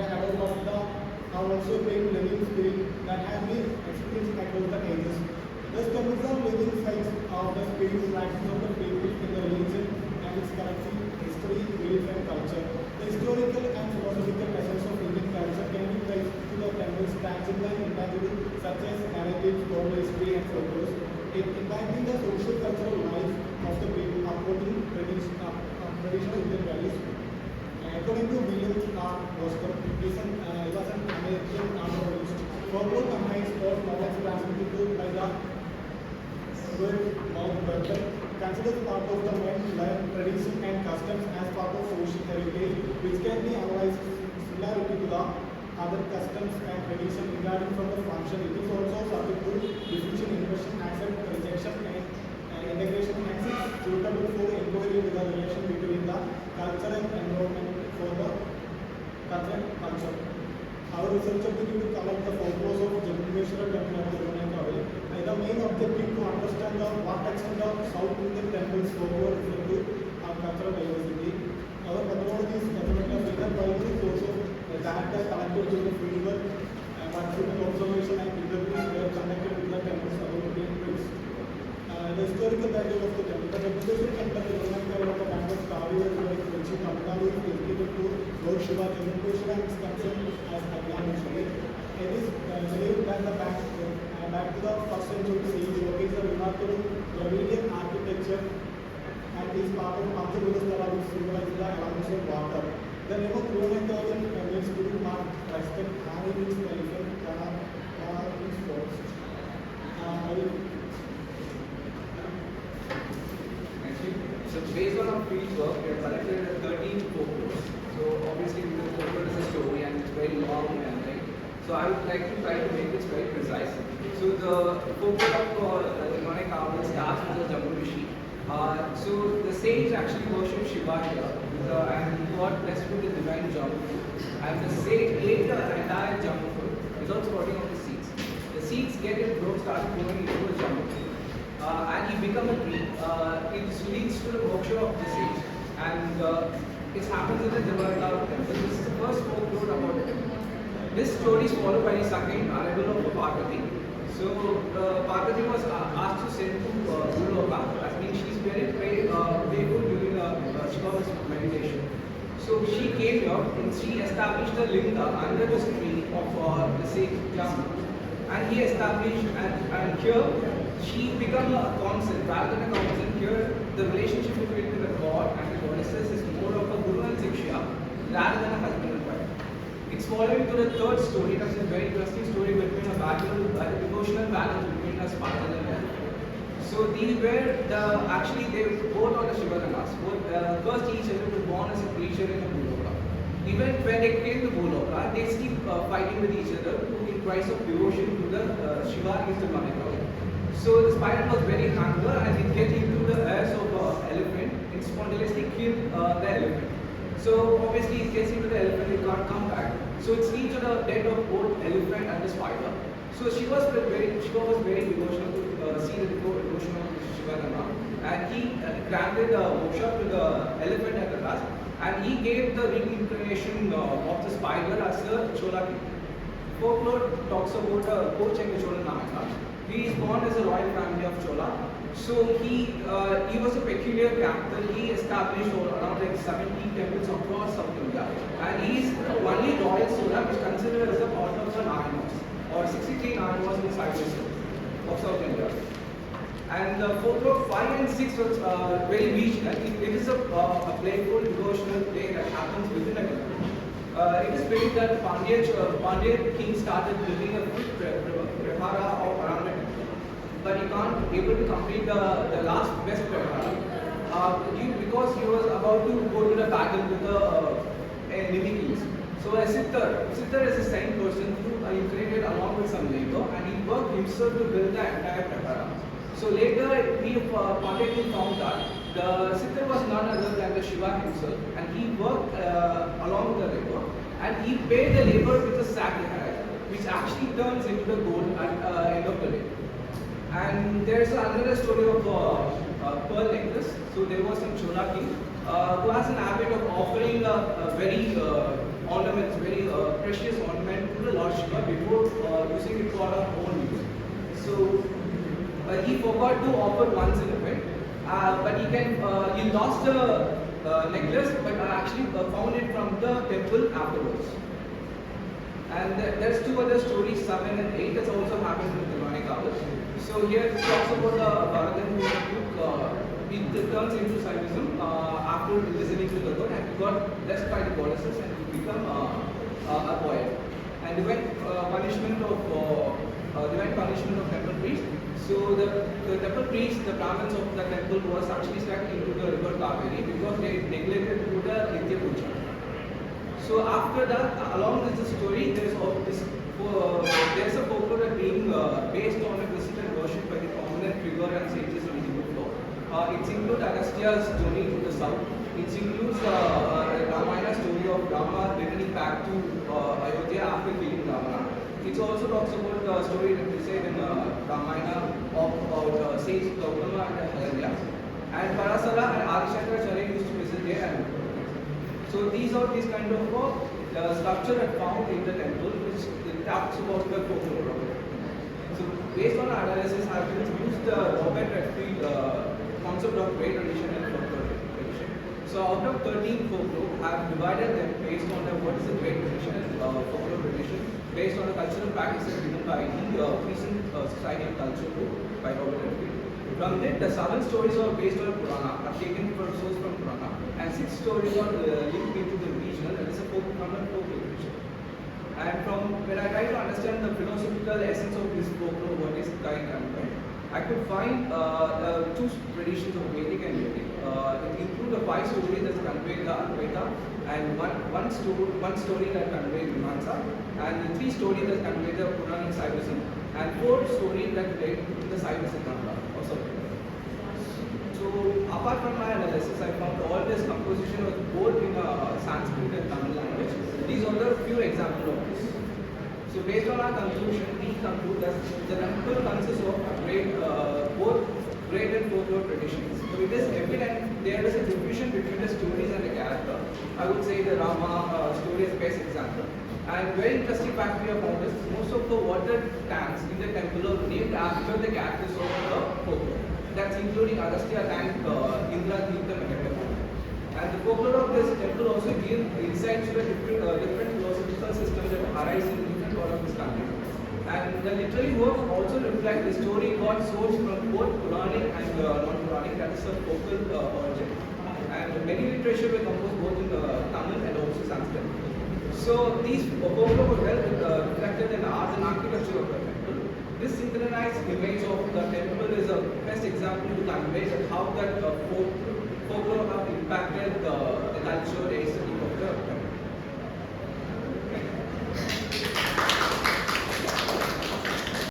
about of the are also playing living spirit that have been experienced across the ages. Thus, temples are living sites of the spirit practice of the people in the religion and its connecting history, belief, and culture. The historical and philosophical essence of Indian culture can be traced to the temples tangible and intangible, such as narratives, oral history, and folklore, impacting the social cultural life of the people, upholding traditional Indian values. According to William R. Boston, he was an American anthropologist. Folklore combines both knowledge transmitted by the word mouth method, considered part of the mind, life, tradition, and customs as part of social heritage, which can be analyzed similarity to the other customs and tradition regarding from the function. It is also subject to diffusion, inversion, accept, rejection, and integration, and is suitable for inquiry into the relation between the culture and environment for the culture. Our research objective to collect the folklore of Jambukeswarar temple and Tiruvanaikaval. The main objective to understand the what extent of South Indian temples folklore refer to our cultural diversity. Our methodology is developed within primary source of data collected through the fieldwork, participant observation, and interviews were conducted with the temples about Indian temples. The historical background of the temple. The Jambukeswarar temple is Tiruvanaikaval of the Bangalore Kaveri like Kochi, Tamil Nadu is dedicated to Lord Shiva. Jambukeswarar is concerned as Haryana. It is believed that the back to the first century CE showcase the remarkable Dravidian architecture and is part of Panchabuddha which symbolizes the elements of water. The name of Tiruvanaikaval means to mark respect, Hari means elephant, Kara means forest. So based on our field work, we have collected 13 folklores. So obviously the folklore is a story and it's very long and right. So I would like to try to make this very precise. So the folklore of Tiruvanaikaval starts with the Jambu Rishi. So the saints actually worship Shiva here, and he got blessed with the divine Jambu. And the saint ate the entire Jambu fruit without spotting of the seeds. The seeds get it started growing into a Jambu. And he become a tree. It leads to the moksha of the saints. And it happens in the Tiruvanaikaval temple. This is the first folklore about the temple. This story is followed by the second arrival of Parvati. So Parvati was asked to send to Bula, that means she is very playful during Shiva's meditation. So she came here and she established a linga under this tree of the sage Jambu. And he established and here she became a constant rather than a constant. Here the relationship between the god and the goddesses is more of a guru and shiksha rather than a husband and wife. It's following to the third story. That's a very interesting story between a devotional balance between a Spartan and Veda. So these were they both are the Shivagangas. First each other was born as a creature in a Bhuloka. Even when they came to Bhuloka, they still fighting with each other in price of devotion to the Shiva is the Manikaval. So the spider was very hungry and it get into the ears of elephant. It spontaneously killed the elephant. So obviously it gets into the elephant, it can't come back. So it leads to the death of both elephant and the spider. So Shiva was very devotional to see the devotion of Shiva, and he granted the moksha to the elephant at the last, and he gave the reincarnation of the spider as a Chola king. Folklore talks about Coach and the Chola Namaka. He is born as a royal family of Chola. So he was a peculiar character. He established around like 70 temples across South India, and he is the only royal solar which is considered as a part of the Narayanas, or 63 Narayanas in of South India. And folklore 5 and 6 was very regional. It is a playful devotional play that happens within a temple. It is believed that Pandya king started building a full prahara around it, but he can't able to complete the last best prahara because he was about to go to the battle with the enemy kings. So a sitter is a same person who incarnated along with some labor, and he worked himself to build the entire prahara. So later, Pandya king found that the sitter was none other than the Shiva himself, and he worked along with the labor, and he paid the labor with a sacrifice, which actually turns into the gold at the end of the day. And there's another story of pearl necklace. So there was some Chola king who has an habit of offering very ornaments, very So he forgot to offer once in a bit, but he lost a necklace, but actually found it from the temple afterwards. And there's two other stories, 7 and 8, that's also happened in Tiruvanaikaval. So here it talks about a Bharathan who turns into Saivism after listening to the God, and he got blessed by the goddesses and he became a poet. And divine punishment of temple priests. So the temple priests, the Brahmins of the temple, was actually stuck into the river Kaveri because they neglected to do the Nitya Puja. So after that, along with the story, there's a folklore being based on a visited worship by the prominent figure and sages in Hindu folk. It includes Agastya's journey to the south. It includes the Ramayana story of Rama returning back to Ayodhya after killing Ravana. It also talks about the story that we said in Ramayana about sage Gautama and Halalya. And Parasara and Adishankaracharya used to visit there and so these are these kind of structure that found in the temple which talks about the folklore of it. So based on analysis, I have used the Robert Redfield concept of great tradition and folklore tradition. So out of 13 folklore, I have divided them based on what is the great tradition and folklore tradition, based on the cultural practices given by the recent society and culture book by Robert Redfield. From it, the 7 stories are based on Purana, are taken for source from Purana, and 6 stories are linked into the regional, that is a from a folk tradition. And from when I try to understand the philosophical essence of this folklore, what is kind and right, I could find 2 traditions of Vedic and Vedic. It includes the 5 stories that convey the Advaita, and one story that conveys Mimamsa, and the 3 stories that convey the Puranic Saivism, and 4 stories that relate to the Saiva Siddhanta. So apart from my analysis, I found all this composition was both in Sanskrit and Tamil language. These are the few examples of this. So based on our conclusion, we conclude that the temple consists of both great and folklore traditions. So it is evident there is a division between the stories and the character. I would say the Rama story is the best example. And very interesting fact we have found is most of the water tanks in the temple are named after the characters of the folklore. That's including Agastya tank, Indra, Tirtha, and the folklore of this temple also gives insights to the different philosophical systems that arise in different parts of this country. And the literary works also reflect the story got sourced from both Puranic and non-Puranic, that is a focal origin. And many literature were composed both in Tamil and also Sanskrit. So these folklore were well reflected in art and architecture of the temple. This synchronized image of the temple is a best example to convey that how that folklore have impacted the culture, aesthetic of the temple.